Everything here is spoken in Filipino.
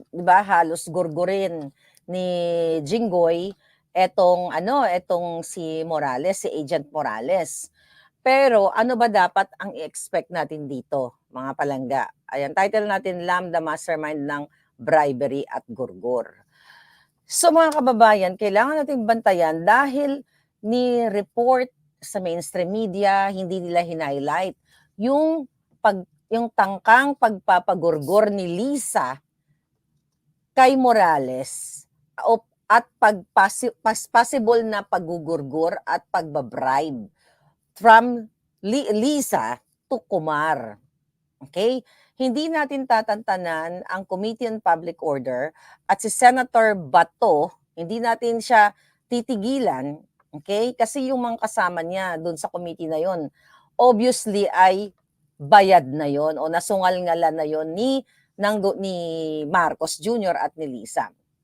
'di ba, halos gurgurin ni Jinggoy etong si Morales, si Agent Morales. Pero ano ba dapat ang i-expect natin dito, mga palangga? Ayan, title natin, Lam, the Mastermind ng Bribery at Gurgur. So mga kababayan, kailangan nating bantayan dahil ni-report sa mainstream media, hindi nila highlight yung tangkang pagpapagurgor ni Lisa kay Morales at possible na paggugurgur at pagbabribe from Lisa to Kumar. Okay? Hindi natin tatantanan ang Committee on Public Order at si Senator Bato, hindi natin siya titigilan, okay? Kasi yung mga kasama niya doon sa committee na yon, obviously ay bayad na yon o nasungal-ngalan na yon ni Marcos Jr. at ni Lisa.